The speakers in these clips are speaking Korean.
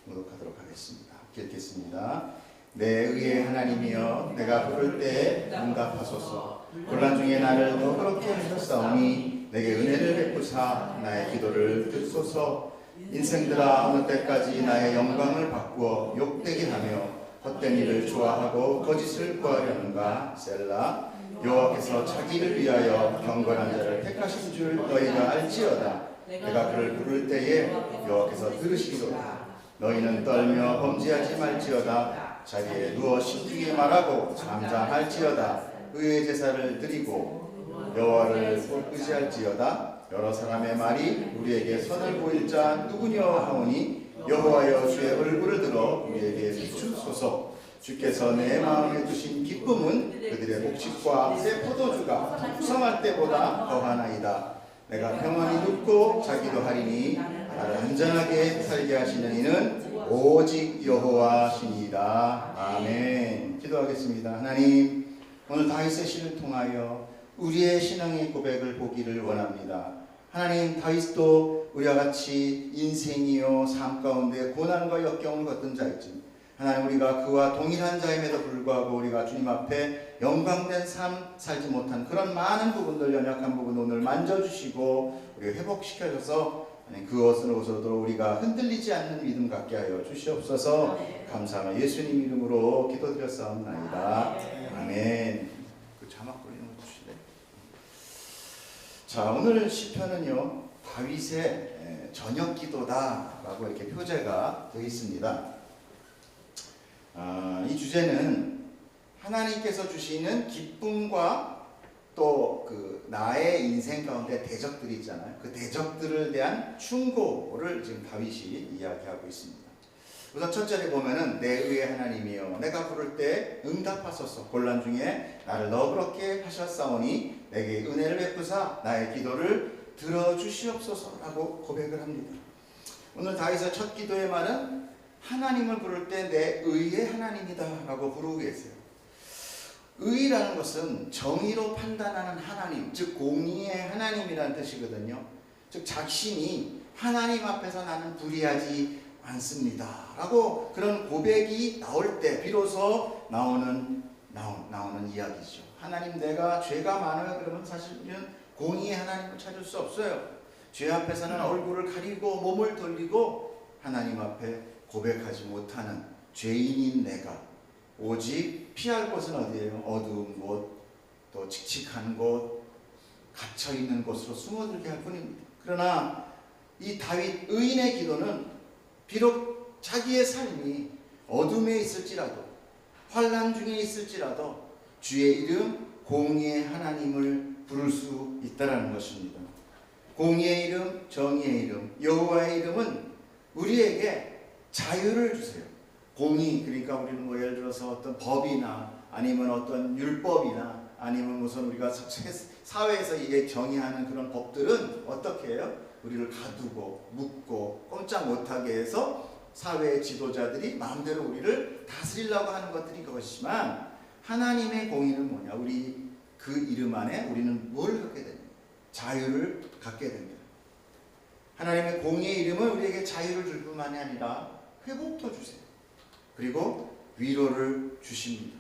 묵독하도록 하겠습니다. 읽겠습니다. 내 의의 하나님이여, 내가 부를 때 응답하소서. 곤란 중에 나를 너그럽게 하셨사오니 내게 은혜를 베푸사 나의 기도를 듣소서. 인생들아, 어느 때까지 나의 영광을 바꾸어 욕되게 하며 헛된 일을 좋아하고 거짓을 구하려는가. 셀라. 여호와께서 자기를 위하여 경건한 자를 택하신 줄 너희가 알지어다. 내가 그를 부를 때에 여호와께서 들으시리로다. 너희는 떨며 범죄하지 말지어다. 자리에 누워 신중히 말하고 잠잠할지어다. 의의 제사를 드리고 여호와를 의지할지어다. 여러 사람의 말이 우리에게 선을 보일 자 누구냐 하오니 여호와여, 주의 얼굴을 들어 우리에게 비추소서. 주께서 내 마음에 두신 기쁨은 그들의 곡식과 새 포도주가 풍성할 때보다 더하나이다. 내가 평안히 눕고 자기도 하리니 나를 안전하게 살게 하시는 이는 오직 여호와시니이다. 아멘. 기도하겠습니다. 하나님, 오늘 다윗의 시를 통하여 우리의 신앙의 고백을 보기를 원합니다. 하나님, 다윗도 우리와 같이 인생이요 삶 가운데 고난과 역경을 겪은 자이지, 하나님, 우리가 그와 동일한 자임에도 불구하고 우리가 주님 앞에 영광된 삶 살지 못한 그런 많은 부분들, 연약한 부분 오늘 만져주시고 우리를 회복시켜줘서 그것으로서도 우리가 흔들리지 않는 믿음 갖게 하여 주시옵소서. 감사하며 예수님 이름으로 기도드렸사옵나이다. 아멘. 그 자막 걸리는 거 주시래. 자, 오늘 시편은요, 다윗의 저녁 기도다라고 이렇게 표제가 되어 있습니다. 이 주제는 하나님께서 주시는 기쁨과 또 나의 인생 가운데 대적들이 있잖아요. 그 대적들을 대한 충고를 지금 다윗이 이야기하고 있습니다. 우선 첫 절에 보면은 내 의의 하나님이여, 내가 부를 때 응답하소서. 곤란 중에 나를 너그럽게 하셨사오니 내게 은혜를 베푸사 나의 기도를 들어주시옵소서라고 고백을 합니다. 오늘 다윗의 첫 기도의 말은 하나님을 부를 때 내 의의 하나님이다 라고 부르고 계세요. 의라는 것은 정의로 판단하는 하나님, 즉 공의의 하나님이라는 뜻이거든요. 즉 자신이 하나님 앞에서 나는 불의하지 않습니다 라고 그런 고백이 나올 때 비로소 나오는 이야기죠. 하나님, 내가 죄가 많아요. 그러면 사실은 공의의 하나님을 찾을 수 없어요. 죄 앞에서는 얼굴을 가리고 몸을 돌리고 하나님 앞에 고백하지 못하는 죄인인 내가 오직 피할 곳은 어디예요? 어두운 곳, 또 칙칙한 곳, 갇혀있는 곳으로 숨어들게 할 뿐입니다. 그러나 이 다윗 의인의 기도는 비록 자기의 삶이 어둠에 있을지라도 환난 중에 있을지라도 주의 이름 공의의 하나님을 부를 수 있다는 것입니다. 공의의 이름, 정의의 이름, 여호와의 이름은 우리에게 자유를 주세요. 공의, 그러니까 우리는 뭐 예를 들어서 어떤 법이나 아니면 어떤 율법이나 아니면 무슨 우리가 사회에서 이게 정의하는 그런 법들은 어떻게 해요? 우리를 가두고 묶고 꼼짝 못하게 해서 사회의 지도자들이 마음대로 우리를 다스리려고 하는 것들이 그것이지만, 하나님의 공의는 뭐냐? 우리 그 이름 안에 우리는 뭘 갖게 됩니까? 자유를 갖게 됩니다. 하나님의 공의의 이름은 우리에게 자유를 줄 뿐만이 아니라 회복도 주세요. 그리고 위로를 주십니다.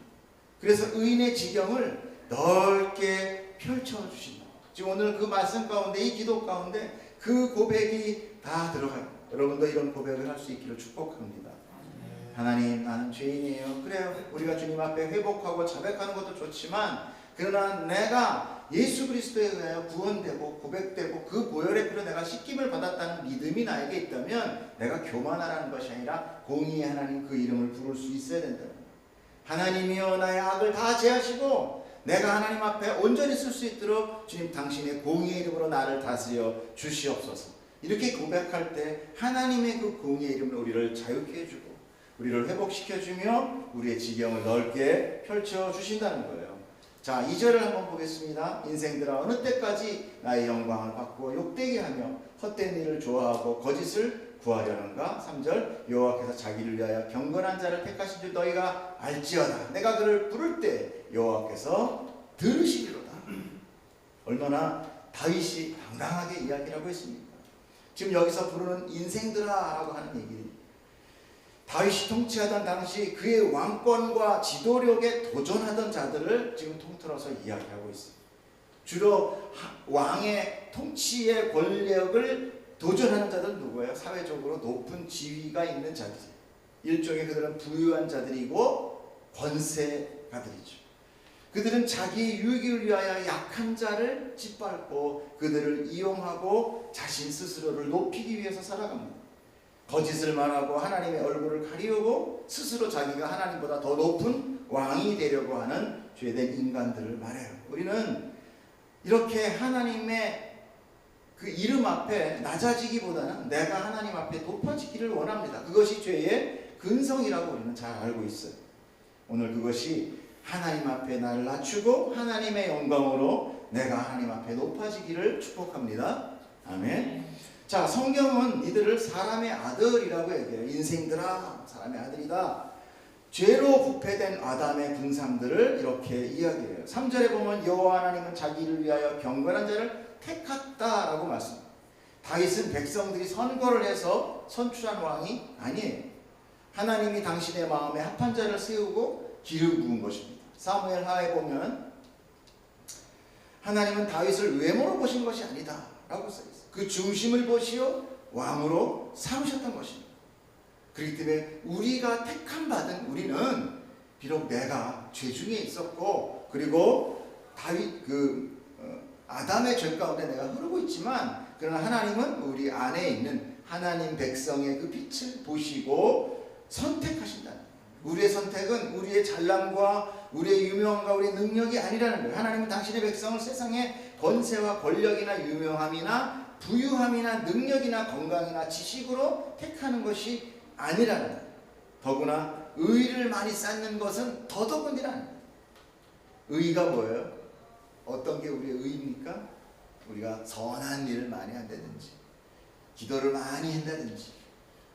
그래서 의인의 지경을 넓게 펼쳐주신다. 지금 오늘 그 말씀 가운데, 이 기도 가운데 그 고백이 다 들어가요. 여러분도 이런 고백을 할 수 있기를 축복합니다. 하나님, 나는 죄인이에요. 그래요. 우리가 주님 앞에 회복하고 자백하는 것도 좋지만, 그러나 내가 예수 그리스도에 의하여 구원되고 고백되고 그 보혈의 피로 내가 씻김을 받았다는 믿음이 나에게 있다면 내가 교만하라는 것이 아니라 공의의 하나님 그 이름을 부를 수 있어야 된다. 하나님이여, 나의 악을 다 제하시고 내가 하나님 앞에 온전히 쓸 수 있도록 주님 당신의 공의의 이름으로 나를 다스려 주시옵소서. 이렇게 고백할 때 하나님의 그 공의의 이름으로 우리를 자유케 해주고 우리를 회복시켜주며 우리의 지경을 넓게 펼쳐주신다는 거예요. 자, 2절을 한번 보겠습니다. 인생들아, 어느 때까지 나의 영광을 받고 욕되게 하며 헛된 일을 좋아하고 거짓을 구하려는가. 3절, 여호와께서 자기를 위하여 경건한 자를 택하신 줄 너희가 알지어다. 내가 그를 부를 때 여호와께서 들으시리로다. 얼마나 다윗이 당당하게 이야기를 하고 있습니까? 지금 여기서 부르는 인생들아 라고 하는 얘기, 다윗이 통치하던 당시 그의 왕권과 지도력에 도전하던 자들을 지금 통틀어서 이야기하고 있습니다. 주로 왕의 통치의 권력을 도전하는 자들은 누구예요? 사회적으로 높은 지위가 있는 자들이에요. 일종의 그들은 부유한 자들이고 권세가들이죠. 그들은 자기 유익을 위하여 약한 자를 짓밟고 그들을 이용하고 자신 스스로를 높이기 위해서 살아갑니다. 거짓을 말하고 하나님의 얼굴을 가리우고 스스로 자기가 하나님보다 더 높은 왕이 되려고 하는 죄된 인간들을 말해요. 우리는 이렇게 하나님의 그 이름 앞에 낮아지기보다는 내가 하나님 앞에 높아지기를 원합니다. 그것이 죄의 근성이라고 우리는 잘 알고 있어요. 오늘 그것이 하나님 앞에 나를 낮추고 하나님의 영광으로 내가 하나님 앞에 높아지기를 축복합니다. 아멘. 자, 성경은 이들을 사람의 아들이라고 얘기해요. 인생들아, 사람의 아들이다. 죄로 부패된 아담의 군상들을 이렇게 이야기해요. 3절에 보면 여호와 하나님은 자기를 위하여 경건한 자를 택했다라고 말씀합니다. 다윗은 백성들이 선거를 해서 선출한 왕이 아니에요. 하나님이 당신의 마음에 합한 자를 세우고 기름 부은 것입니다. 사무엘 하에 보면 하나님은 다윗을 외모로 보신 것이 아니다 라고 써있어요. 그 중심을 보시어 왕으로 삼으셨던 것입니다. 그렇기 때문에 우리가 택함 받은 우리는 비록 내가 죄 중에 있었고 그리고 다윗 아담의 죄 가운데 내가 흐르고 있지만 그러나 하나님은 우리 안에 있는 하나님 백성의 그 빛을 보시고 선택하신다는 거예요. 우리의 선택은 우리의 잘남과 우리의 유명함과 우리의 능력이 아니라는 거예요. 하나님은 당신의 백성을 세상의 권세와 권력이나 유명함이나 부유함이나 능력이나 건강이나 지식으로 택하는 것이 아니라는 거예요. 더구나 의를 많이 쌓는 것은 더더군다나 의가 뭐예요? 어떤 게 우리의 의입니까? 우리가 선한 일을 많이 한다든지 기도를 많이 한다든지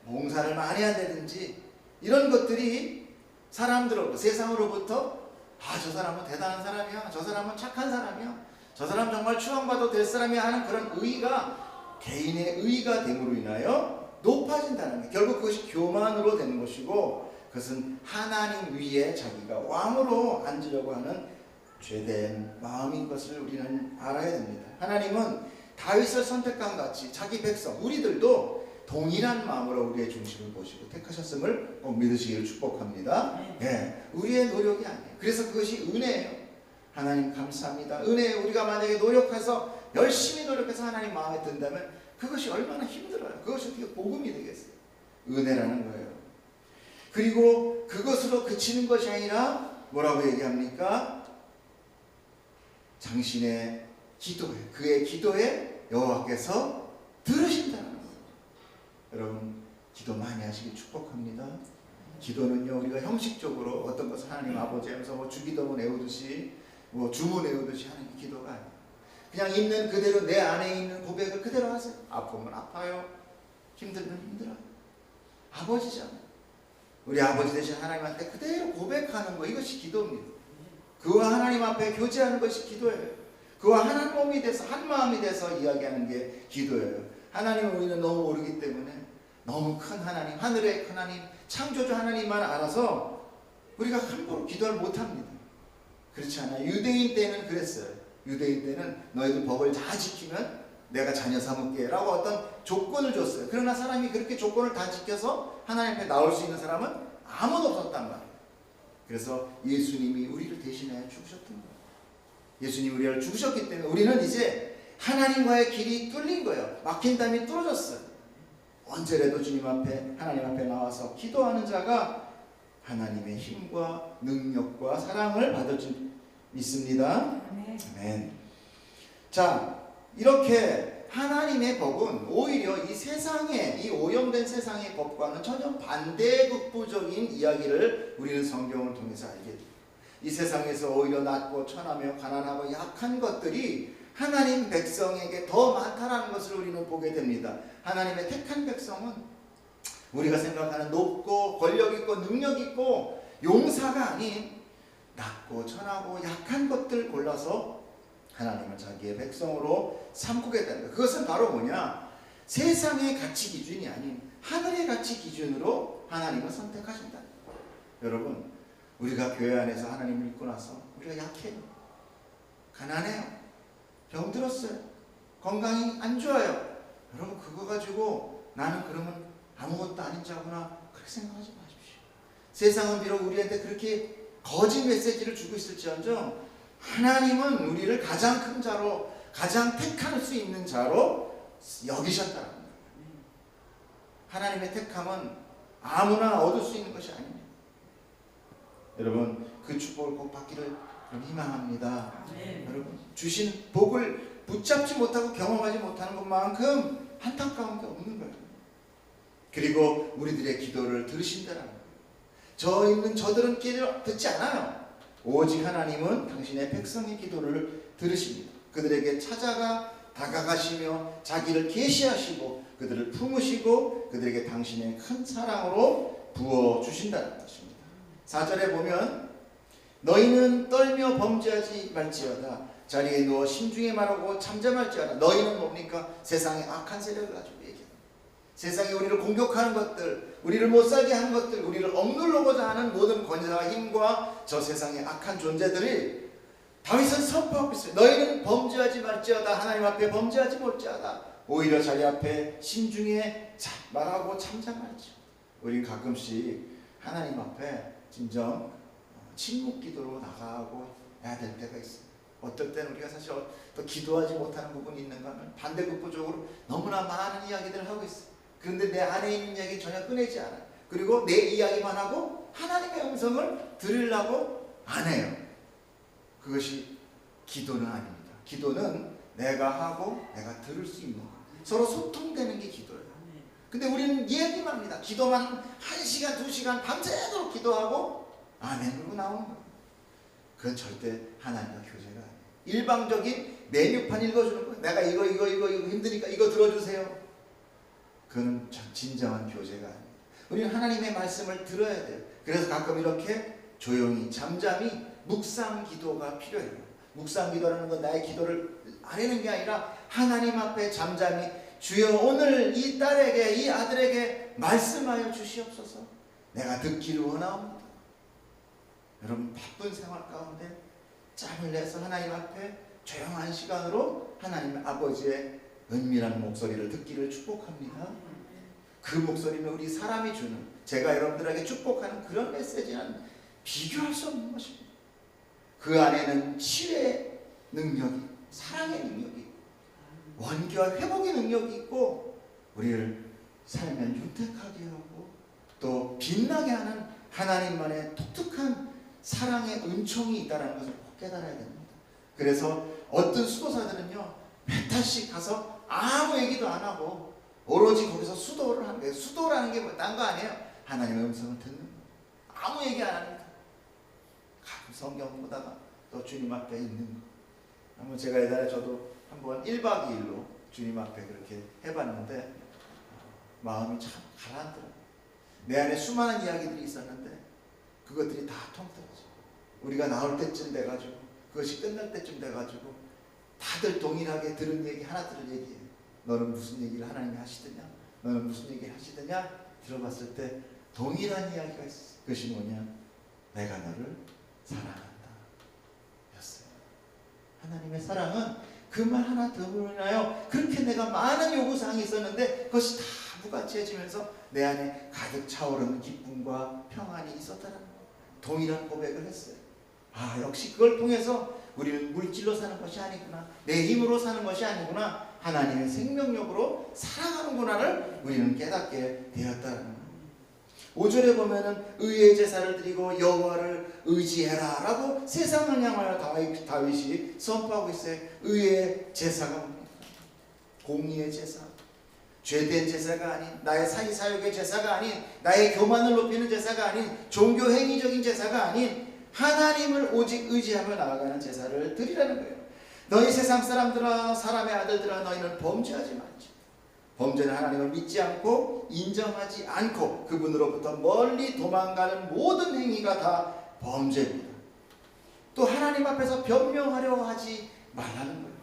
봉사를 많이 한다든지 이런 것들이 사람들로부터 세상으로부터 저 사람은 대단한 사람이야, 저 사람은 착한 사람이야, 저 사람 정말 추앙받아도 될 사람이야 하는 그런 의가 개인의 의가 됨으로 인하여 높아진다는 거예요. 결국 그것이 교만으로 되는 것이고 그것은 하나님 위에 자기가 왕으로 앉으려고 하는 죄된 마음인 것을 우리는 알아야 됩니다. 하나님은 다윗을 선택한 같이 자기 백성 우리들도 동일한 마음으로 우리의 중심을 보시고 택하셨음을 믿으시기를 축복합니다. 예, 우리의 노력이 아니에요. 그래서 그것이 은혜예요. 하나님 감사합니다. 은혜 우리가 만약에 노력해서 열심히 노력해서 하나님 마음에 든다면 그것이 얼마나 힘들어요. 그것이 어떻게 복음이 되겠어요. 은혜라는 거예요. 그리고 그것으로 그치는 것이 아니라 뭐라고 얘기합니까? 당신의 기도에 그의 기도에 여호와께서 들으신다는 거예요. 여러분 기도 많이 하시길 축복합니다. 기도는요 우리가 형식적으로 어떤 것을 하나님 아버지 하면서 뭐 주기도문 외우듯이 뭐 주문 외우듯이 하는 게 기도가 아니에요. 그냥 있는 그대로 내 안에 있는 고백을 그대로 하세요. 아프면 아파요. 힘들면 힘들어요. 아버지잖아요. 우리 아버지 되신 하나님한테 그대로 고백하는 거 이것이 기도입니다. 그와 하나님 앞에 교제하는 것이 기도예요. 그와 한 몸이 돼서 한 마음이 돼서 이야기하는 게 기도예요. 하나님을 우리는 너무 모르기 때문에 너무 큰 하나님, 하늘의 큰 하나님, 창조주 하나님만 알아서 우리가 함부로 기도를 못합니다. 그렇지 않아요. 유대인 때는 그랬어요. 유대인 때는 너희들 법을 다 지키면 내가 자녀 삼을게 라고 어떤 조건을 줬어요. 그러나 사람이 그렇게 조건을 다 지켜서 하나님 앞에 나올 수 있는 사람은 아무도 없었단 말이에요. 그래서 예수님이 우리를 대신하여 죽으셨던 거예요. 예수님이 우리를 죽으셨기 때문에 우리는 이제 하나님과의 길이 뚫린 거예요. 막힌 담이 뚫어졌어요. 언제라도 주님 앞에 하나님 앞에 나와서 기도하는 자가 하나님의 힘과 능력과 사랑을 받을 줄 믿습니다. 아멘. 자, 이렇게 하나님의 법은 오히려 이 세상의 이 오염된 세상의 법과는 전혀 반대극부적인 이야기를 우리는 성경을 통해서 알게 됩니다. 이 세상에서 오히려 낮고 천하며 가난하고 약한 것들이 하나님 백성에게 더 많다라는 것을 우리는 보게 됩니다. 하나님의 택한 백성은 우리가 생각하는 높고 권력 있고 능력 있고 용사가 아닌 낮고 천하고 약한 것들 골라서 하나님은 자기의 백성으로 삼게 된다. 그것은 바로 뭐냐? 세상의 가치 기준이 아닌 하늘의 가치 기준으로 하나님을 선택하신다. 여러분, 우리가 교회 안에서 하나님을 믿고 나서 우리가 약해요. 가난해요. 병들었어요. 건강이 안 좋아요. 여러분, 그거 가지고 나는 그러면 아무것도 아닌 자구나 그렇게 생각하지 마십시오. 세상은 비록 우리한테 그렇게 거짓 메시지를 주고 있을지언정 하나님은 우리를 가장 큰 자로, 가장 택할 수 있는 자로 여기셨다는 거예요. 하나님의 택함은 아무나 얻을 수 있는 것이 아닙니다. 여러분, 그 축복을 꼭 받기를 희망합니다. 여러분, 주신 복을 붙잡지 못하고 경험하지 못하는 것만큼 안타까운 게 없는 거예요. 그리고 우리들의 기도를 들으신다는 거예요. 저들은 기도 듣지 않아요. 오직 하나님은 당신의 백성의 기도를 들으십니다. 그들에게 찾아가 다가가시며 자기를 계시하시고 그들을 품으시고 그들에게 당신의 큰 사랑으로 부어주신다는 것입니다. 4절에 보면 너희는 떨며 범죄하지 말지어다. 자리에 누워 심중에 말하고 잠잠할지어다. 너희는 뭡니까? 세상의 악한 세력을 가지고 얘기합니다. 세상이 우리를 공격하는 것들, 우리를 못살게 하는 것들, 우리를 억누르고자 하는 모든 권세와 힘과 저 세상의 악한 존재들이 다윗은 선포하고 있어요. 너희는 범죄하지 말지어다. 하나님 앞에 범죄하지 못지어다. 오히려 자리 앞에 심중에 말하고 잠잠할지어다. 우리는 가끔씩 하나님 앞에 진정 침묵 기도로 나가고 해야 될 때가 있어요. 어떨 때는 우리가 사실 또 기도하지 못하는 부분이 있는가 하면 반대급부적으로 너무나 많은 이야기들을 하고 있어요. 그런데 내 안에 있는 이야기 전혀 꺼내지 않아요. 그리고 내 이야기만 하고 하나님의 음성을 들으려고 안 해요. 그것이 기도는 아닙니다. 기도는 내가 하고 내가 들을 수 있는 거예요. 서로 소통되는 게 기도예요. 근데 우리는 얘기만 합니다. 기도만 1시간, 2시간 밤새도록 기도하고 아멘 그러고 나오는 거예요. 그건 절대 하나님과 교제가 아니에요. 일방적인 메뉴판 읽어주는 거예요. 내가 이거 힘드니까 이거 들어주세요. 그건 진정한 교제가 아니에요. 우리는 하나님의 말씀을 들어야 돼요. 그래서 가끔 이렇게 조용히 잠잠히 묵상 기도가 필요해요. 묵상 기도라는 건 나의 기도를 아뢰는 게 아니라 하나님 앞에 잠잠히 주여 오늘 이 딸에게 이 아들에게 말씀하여 주시옵소서. 내가 듣기를 원하옵니다. 여러분 바쁜 생활 가운데 짬을 내서 하나님 앞에 조용한 시간으로 하나님 아버지의 은밀한 목소리를 듣기를 축복합니다. 그 목소리는 우리 사람이 주는, 제가 여러분들에게 축복하는 그런 메시지는 비교할 수 없는 것입니다. 그 안에는 치유의 능력이, 사랑의 능력이, 원기와 회복의 능력이 있고 우리를 삶을 윤택하게 하고 또 빛나게 하는 하나님만의 독특한 사랑의 은총이 있다는 것을 꼭 깨달아야 됩니다. 그래서 어떤 수도사들은요 몇 달씩 가서 아무 얘기도 안 하고 오로지 거기서 수도를 하는 거예요. 수도라는 게 뭐 딴 거 아니에요. 하나님의 음성을 듣는 거예요. 아무 얘기 안 합니다. 가끔 성경 보다가 또 주님 앞에 있는 거. 한번 제가 예전에 저도 한번 1박 2일로 주님 앞에 그렇게 해봤는데 마음이 참 가라앉더라고요. 내 안에 수많은 이야기들이 있었는데 그것들이 다 통틀어져. 우리가 나올 때쯤 돼가지고 그것이 끝날 때쯤 돼가지고 다들 동일하게 들은 얘기 하나들을 얘기해요. 너는 무슨 얘기를 하나님이 하시더냐? 너는 무슨 얘기를 하시더냐? 들어봤을 때 동일한 이야기가 있어요. 그것이 뭐냐? 내가 너를 사랑한다 였어요. 하나님의 사랑은 그 말 하나 들으나요? 그렇게 내가 많은 요구사항이 있었는데 그것이 다 무가치해지면서 내 안에 가득 차오르는 기쁨과 평안이 있었다는 거. 동일한 고백을 했어요. 아, 역시 그걸 통해서 우리는 물질로 사는 것이 아니구나, 내 힘으로 사는 것이 아니구나, 하나님의 생명력으로 살아가는구나를 우리는 깨닫게 되었다는 거예요. 5절에 보면은 의의 제사를 드리고 여호와를 의지해라 라고 세상을 향하여 다윗이 선포하고 있어요. 의의 제사가 뭡니까? 공의의 제사, 죄된 제사가 아닌, 나의 사이사욕의 제사가 아닌, 나의 교만을 높이는 제사가 아닌, 종교 행위적인 제사가 아닌 하나님을 오직 의지하며 나아가는 제사를 드리라는 거예요. 너희 세상 사람들아, 사람의 아들들아, 너희는 범죄하지 말지. 범죄는 하나님을 믿지 않고 인정하지 않고 그분으로부터 멀리 도망가는 모든 행위가 다 범죄입니다. 또 하나님 앞에서 변명하려 하지 말라는 거예요.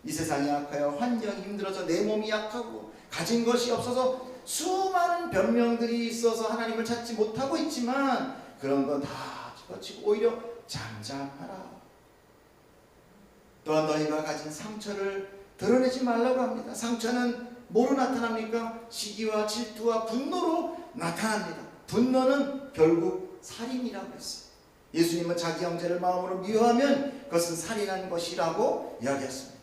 이 세상이 약하여 환경이 힘들어서 내 몸이 약하고 가진 것이 없어서 수많은 변명들이 있어서 하나님을 찾지 못하고 있지만 그런 거 다 집어치고 오히려 잠잠하라. 또한 너희가 가진 상처를 드러내지 말라고 합니다. 상처는 뭐로 나타납니까? 시기와 질투와 분노로 나타납니다. 분노는 결국 살인이라고 했어요. 예수님은 자기 형제를 마음으로 미워하면 그것은 살인한 것이라고 이야기했습니다.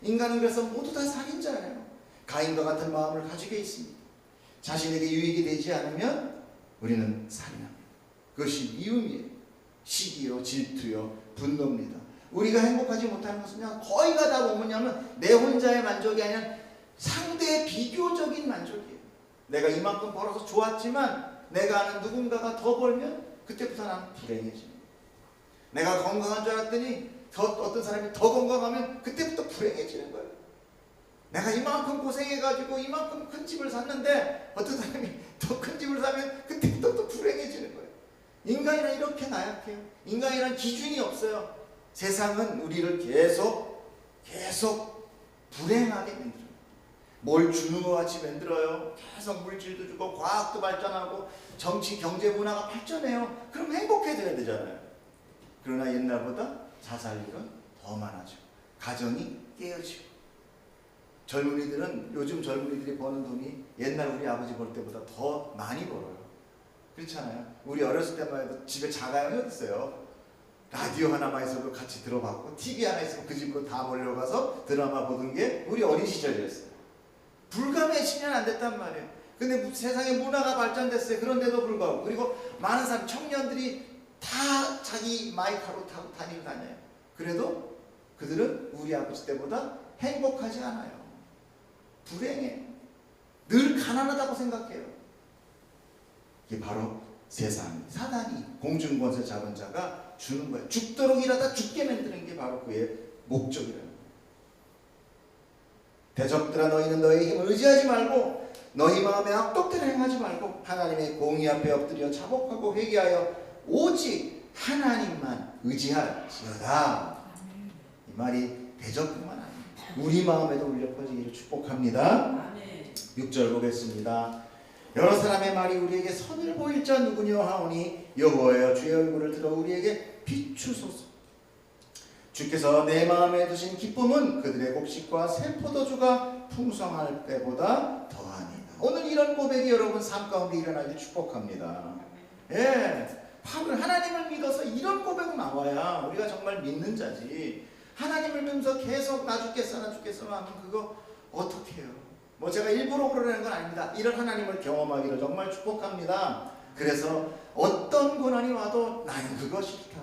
인간은 그래서 모두 다 살인자예요. 가인과 같은 마음을 가지고 있습니다. 자신에게 유익이 되지 않으면 우리는 살인합니다. 그것이 미움이에요. 시기요, 질투요, 분노입니다. 우리가 행복하지 못하는 것은 그냥 거의가 다 뭐냐면 내 혼자의 만족이 아니라 상대의 비교적인 만족이에요. 내가 이만큼 벌어서 좋았지만 내가 아는 누군가가 더 벌면 그때부터 나는 불행해집니다. 내가 건강한 줄 알았더니 어떤 사람이 더 건강하면 그때부터 불행해지는 거예요. 내가 이만큼 고생해가지고 이만큼 큰 집을 샀는데 어떤 사람이 더 큰 집을 사면 그때부터 또 불행해지는 거예요. 인간이란 이렇게 나약해요. 인간이란 기준이 없어요. 세상은 우리를 계속 불행하게 만들어요. 뭘 주는 것 같이 만들어요. 계속 물질도 주고 과학도 발전하고 정치, 경제, 문화가 발전해요. 그럼 행복해져야 되잖아요. 그러나 옛날보다 자살률은 더 많아지고 가정이 깨어지고 젊은이들은 요즘 젊은이들이 버는 돈이 옛날 우리 아버지 벌 때보다 더 많이 벌어요. 그렇잖아요. 우리 어렸을 때만 해도 집에 자가용이 어딨어요. 라디오 하나만 있어도 같이 들어봤고 TV 하나 있으면 그 집으로 다 몰려가서 드라마 보던 게 우리 어린 시절이었어요. 불과 몇십 년 안 됐단 말이에요. 근데 세상에 문화가 발전됐어요. 그런데도 불구하고 그리고 많은 사람 청년들이 다 자기 마이카로 타고 다녀요. 그래도 그들은 우리 아버지 때보다 행복하지 않아요. 불행해. 늘 가난하다고 생각해요. 이게 바로 세상 사단이 공중권세 잡은 자가 주는 거예요. 죽도록 일하다 죽게 만드는 게 바로 그의 목적이라는 거예요. 대적들아 너희는 너의 힘을 의지하지 말고 너희 마음의 악독대로 행하지 말고 하나님의 공의 앞에 엎드려 자복하고 회개하여 오직 하나님만 의지할지어다. 이 말이 대적뿐만 아닙니다. 우리 마음에도 울려 퍼지기를 축복합니다. 6절 보겠습니다. 여러 사람의 말이 우리에게 선을 보일 자 누구냐 하오니 여호와여 주의 얼굴을 들어 우리에게 비추소서. 주께서 내 마음에 두신 기쁨은 그들의 곡식과 새 포도주가 풍성할 때보다 더하니라. 오늘 이런 고백이 여러분 삶 가운데 일어나길 축복합니다. 예, 바로 하나님을 믿어서 이런 고백 나와야 우리가 정말 믿는 자지. 하나님을 믿으면서 계속 나 죽겠어 하면 그거 어떻게 해요? 뭐 제가 일부러 그러는 건 아닙니다. 이런 하나님을 경험하기를 정말 축복합니다. 그래서 어떤 고난이 와도 나는 그거 싫다.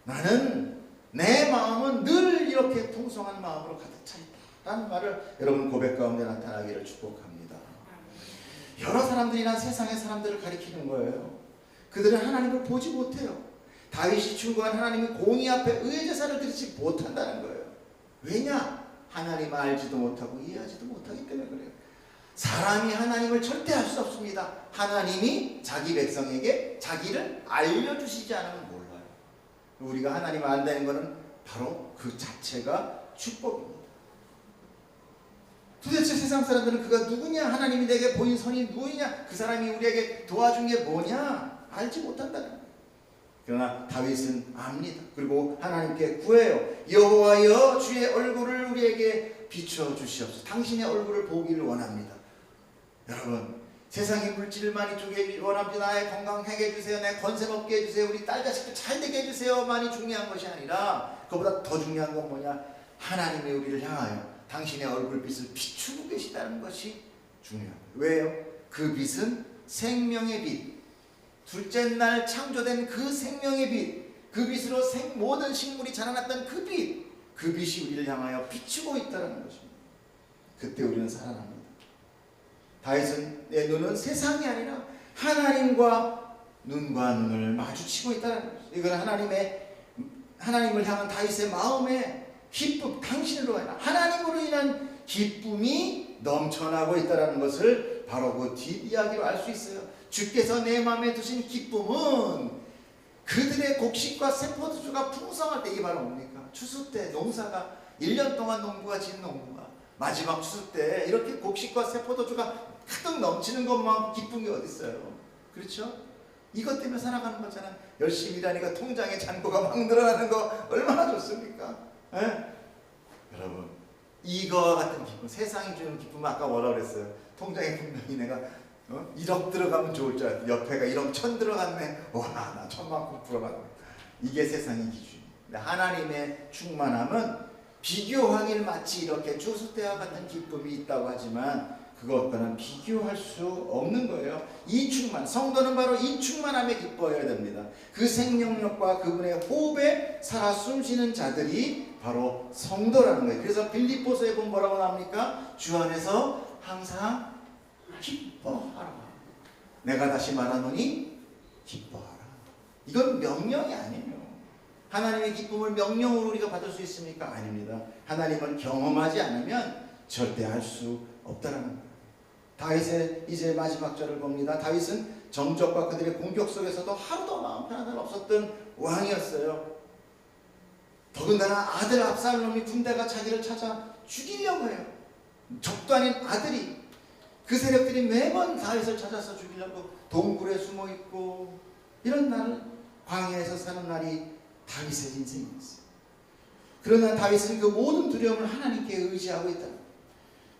나는 내 마음은 늘 이렇게 풍성한 마음으로 가득 차 있다 라는 말을 여러분 고백 가운데 나타나기를 축복합니다. 여러 사람들이나 세상의 사람들을 가리키는 거예요. 그들은 하나님을 보지 못해요. 다윗이 충고한 하나님의 공의 앞에 의의 제사를 드리지 못한다는 거예요. 왜냐? 하나님을 알지도 못하고 이해하지도 못하기 때문에 그래요. 사람이 하나님을 절대 알 수 없습니다. 하나님이 자기 백성에게 자기를 알려주시지 않으면 몰라요. 우리가 하나님을 안다는 것은 바로 그 자체가 축복입니다. 도대체 세상 사람들은 그가 누구냐? 하나님이 내게 보인 선이 누구냐? 그 사람이 우리에게 도와준 게 뭐냐? 알지 못한다는 거예요. 그러나 다윗은 압니다. 그리고 하나님께 구해요. 여호와여 주의 얼굴을 우리에게 비추어 주시옵소서. 당신의 얼굴을 보기를 원합니다. 여러분 세상의 물질을 많이 주길 원합니다. 나의 건강하게 해주세요. 내 권세 먹게 해주세요. 우리 딸 자식들 잘 되게 해주세요. 많이 중요한 것이 아니라 그보다 더 중요한 건 뭐냐? 하나님이 우리를 향하여 당신의 얼굴빛을 비추고 계시다는 것이 중요합니다. 왜요? 그 빛은 생명의 빛, 둘째 날 창조된 그 생명의 빛, 그 빛으로 모든 식물이 자라났던 그 빛, 그 빛이 우리를 향하여 비추고 있다는 것입니다. 그때 우리는 살아납니다. 다윗의 눈은 세상이 아니라 하나님과 눈과 눈을 마주치고 있다는 것입니다. 이건 하나님을 향한 다윗의 마음의 기쁨, 당신으로 인한 하나님으로 인한 기쁨이 넘쳐나고 있다는 것을 바로 그 뒷이야기로 알 수 있어요. 주께서 내 마음에 두신 기쁨은 그들의 곡식과 새 포도주가 풍성할 때, 이게 바로 뭡니까? 추수 때 농사가 1년 동안 농부가 지은 농부가 마지막 추수 때 이렇게 곡식과 새 포도주가 가득 넘치는 것만 기쁜 게 어디 있어요? 그렇죠? 이것 때문에 살아가는 거잖아요. 열심히 일하니까 통장에 잔고가 막 늘어나는 거 얼마나 좋습니까? 예? 여러분, 이거와 같은 기쁨, 세상이 주는 기쁨은 아까 뭐라 그랬어요? 통장에 분명히 내가 1억 들어가면 좋을 줄 알았더니 옆에가 1억 1천 들어갔네. 와, 나 1,000만큼 불어갔네. 이게 세상의 기준이에요. 하나님의 충만함은 비교하길 마치 이렇게 추수 때와 같은 기쁨이 있다고 하지만 그것과는 비교할 수 없는 거예요. 이 충만, 성도는 바로 이 충만함에 기뻐해야 됩니다. 그 생명력과 그분의 호흡에 살아 숨쉬는 자들이 바로 성도라는 거예요. 그래서 빌립보서에 보면 뭐라고 나옵니까? 주 안에서 항상 기뻐하라. 내가 다시 말하노니 기뻐하라. 이건 명령이 아니에요. 하나님의 기쁨을 명령으로 우리가 받을 수 있습니까? 아닙니다. 하나님을 경험하지 않으면 절대 할 수 없다는 거예요. 다윗의 이제 마지막 절을 봅니다. 다윗은 정적과 그들의 공격 속에서도 하루도 마음 편한 날 없었던 왕이었어요. 더군다나 아들 압살롬이 군대가 자기를 찾아 죽이려고 해요. 적도 아닌 아들이. 그 세력들이 매번 다윗을 찾아서 죽이려고 동굴에 숨어 있고 이런 날, 광야에서 사는 날이 다윗의 인생이었어요. 그러나 다윗은 그 모든 두려움을 하나님께 의지하고 있다.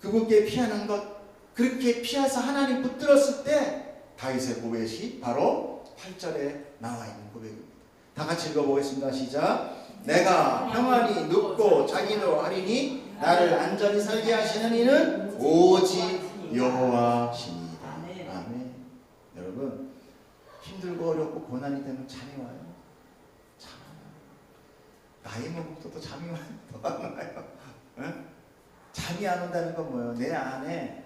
그분께 피하는 것, 그렇게 피해서 하나님 붙들었을 때 다윗의 고백이 바로 8절에 나와 있는 고백입니다. 다 같이 읽어보겠습니다. 시작. 내가 평안히 눕고 자기도 하리니 나를 안전히 살게 하시는 이는 오직 여호와시니이다. 아멘. 여러분, 힘들고 어렵고 고난이 되면 잠이 와요. 잠 안 와요. 나이 먹고도 잠이 더 안 와요. 응? 잠이 안 온다는 건 뭐예요? 내 안에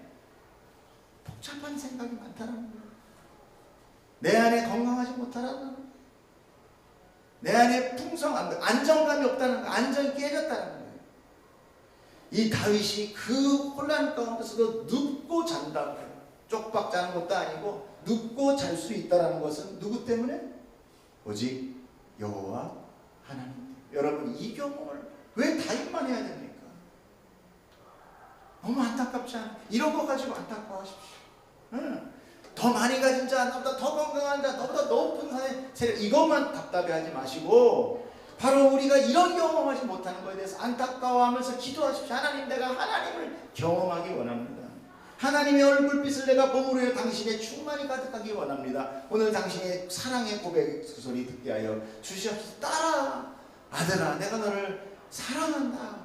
복잡한 생각이 많다는 거예요. 내 안에 건강하지 못하라는 거예요. 내 안에 풍성함, 안정감이 없다는 거예요. 안정이 깨졌다는 거예요. 이 다윗이 그 혼란 가운데서도 눕고 잔다고 해요. 쪽박 자는 것도 아니고 눕고 잘 수 있다는 것은 누구 때문에? 오직 여호와 하나님. 여러분, 이 경험을 왜 다윗만 해야 됩니까? 너무 안타깝지 않아요? 이런 거 가지고 안타까워하십시오. 응. 더 많이 가진 자, 나보다 더 건강한 자, 너보다 높은 세력, 이것만 답답해하지 마시고 바로 우리가 이런 경험하지 못하는 것에 대해서 안타까워하면서 기도하십시오. 하나님, 내가 하나님을 경험하기 원합니다. 하나님의 얼굴빛을 내가 보물으여 당신의 충만이 가득하기 원합니다. 오늘 당신의 사랑의 고백 소리 듣게 하여 주시옵소서. 딸아, 아들아, 내가 너를 사랑한다.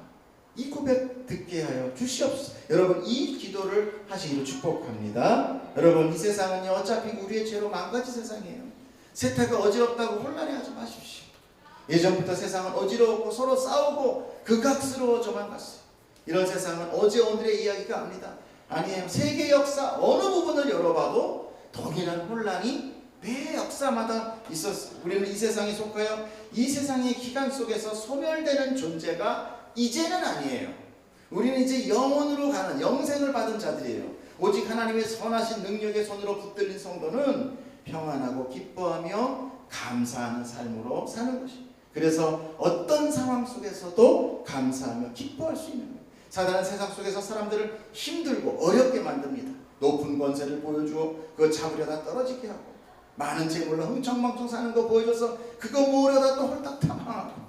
이 고백 듣게 하여 주시옵소서. 여러분, 이 기도를 하시기를 축복합니다. 여러분, 이 세상은요, 어차피 우리의 죄로 망가진 세상이에요. 세태가 어지럽다고 혼란해하지 마십시오. 예전부터 세상은 어지러웠고 서로 싸우고 극악스러워져만 갔어요. 이런 세상은 어제 오늘의 이야기가 아닙니다. 아니에요. 세계 역사 어느 부분을 열어봐도 동일한 혼란이 매 역사마다 있었어요. 우리는 이 세상에 속하여 이 세상의 기간 속에서 소멸되는 존재가 이제는 아니에요. 우리는 이제 영원으로 가는 영생을 받은 자들이에요. 오직 하나님의 선하신 능력의 손으로 붙들린 성도는 평안하고 기뻐하며 감사하는 삶으로 사는 것입니다. 그래서 어떤 상황 속에서도 감사하며 기뻐할 수 있는 거예요. 사단은 세상 속에서 사람들을 힘들고 어렵게 만듭니다. 높은 권세를 보여주어 그거 잡으려다 떨어지게 하고, 많은 재물로 흥청망청 사는 거 보여줘서 그거 모으려다 또 홀딱 탐하고,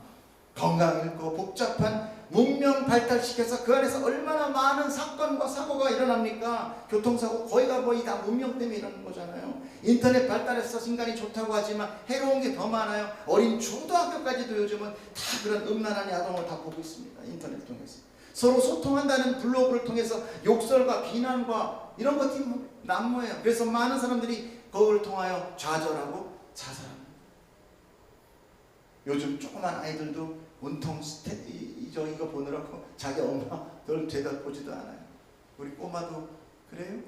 건강 잃고 복잡한 문명 발달시켜서 그 안에서 얼마나 많은 사건과 사고가 일어납니까? 교통사고 거의 다 문명 때문에 일어나는 거잖아요. 인터넷 발달해서 인간이 좋다고 하지만 해로운 게 더 많아요. 어린 중고등학교까지도 요즘은 다 그런 음란한 야동을 다 보고 있습니다. 인터넷 통해서 서로 소통한다는 블로그를 통해서 욕설과 비난과 이런 것들이 난무해요. 그래서 많은 사람들이 그걸 통하여 좌절하고 자살합니다. 요즘 조그만 아이들도 온통 이거 보느라고 자기 엄마들 대답보지도 않아요. 우리 꼬마도 그래요?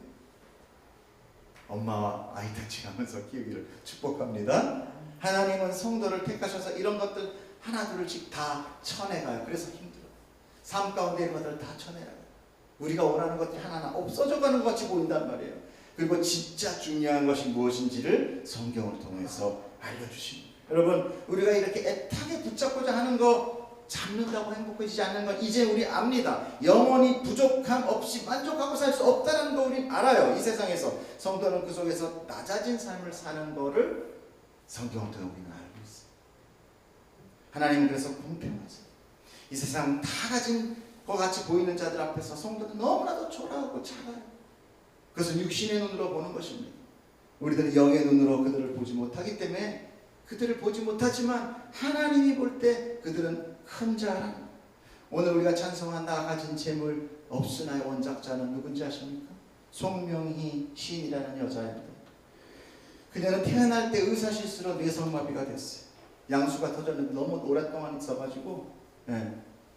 엄마와 아이 대칭하면서 키우기를 축복합니다. 하나님은 성도를 택하셔서 이런 것들 하나둘씩 다 쳐내가요. 그래서 힘들어요. 삶 가운데 이런 것들 다 쳐내요. 우리가 원하는 것들이 하나하나 없어져가는 것 같이 보인단 말이에요. 그리고 진짜 중요한 것이 무엇인지를 성경을 통해서 알려주십니다. 여러분, 우리가 이렇게 애타게 붙잡고자 하는 거 잡는다고 행복해지지 않는 건 이제 우리 압니다. 영원히 부족함 없이 만족하고 살 수 없다는 거 우리 알아요. 이 세상에서 성도는 그 속에서 낮아진 삶을 사는 거를 성경을 통해 우리는 알고 있어요. 하나님은 그래서 공평하세요. 이 세상 다 가진 것 같이 보이는 자들 앞에서 성도는 너무나도 초라하고 작아요. 그것은 육신의 눈으로 보는 것입니다. 우리들은 영의 눈으로 그들을 보지 못하기 때문에 그들을 보지 못하지만 하나님이 볼 때 그들은 큰 자라. 오늘 우리가 찬송한 나 가진 재물 없으나의 원작자는 누군지 아십니까? 송명희 시인이라는 여자입니다. 그녀는 태어날 때 의사실수로 뇌성마비가 됐어요. 양수가 터졌는데 너무 오랫동안 있어가지고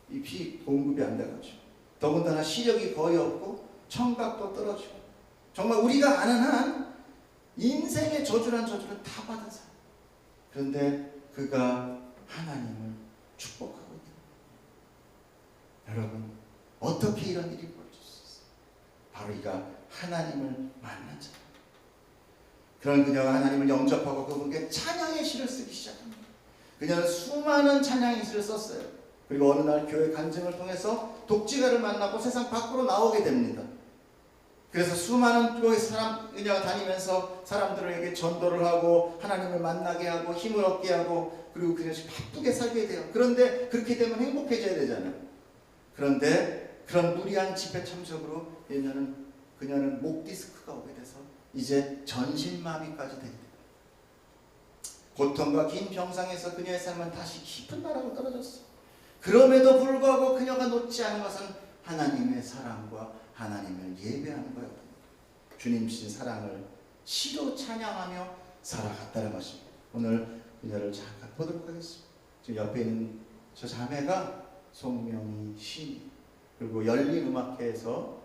이 피 공급이 안 돼가지고 더군다나 시력이 거의 없고 청각도 떨어지고 정말 우리가 아는 한 인생의 저주란 저주를 다 받은 사람. 그런데 그가 하나님을 축복하고 있다. 여러분 어떻게 이런 일이 벌어질 수 있어요? 바로 이가 하나님을 만난 자. 그런 그녀가 하나님을 영접하고 그분께 찬양의 시를 쓰기 시작합니다. 그녀는 수많은 찬양의 시를 썼어요. 그리고 어느 날 교회 간증을 통해서 독지가를 만나고 세상 밖으로 나오게 됩니다. 그래서 수많은 교회 그녀가 다니면서 사람들에게 전도를 하고 하나님을 만나게 하고 힘을 얻게 하고 그리고 그녀가 바쁘게 살게 돼요. 그런데 그렇게 되면 행복해져야 되잖아요. 그런데 그런 무리한 집회 참석으로 그녀는 목 디스크가 오게 돼서 이제 전신마비까지 되게 돼요. 고통과 긴 병상에서 그녀의 삶은 다시 깊은 나락으로 떨어졌어. 그럼에도 불구하고 그녀가 놓지 않은 것은 하나님의 사랑과 하나님을 예배하는 거예요. 주님 주신 사랑을 시로 찬양하며 살아갔다는 것입니다. 오늘 그녀를 잠깐 보도록 하겠습니다. 지금 옆에 있는 저 자매가 송명희 시인 그리고 열린음악회에서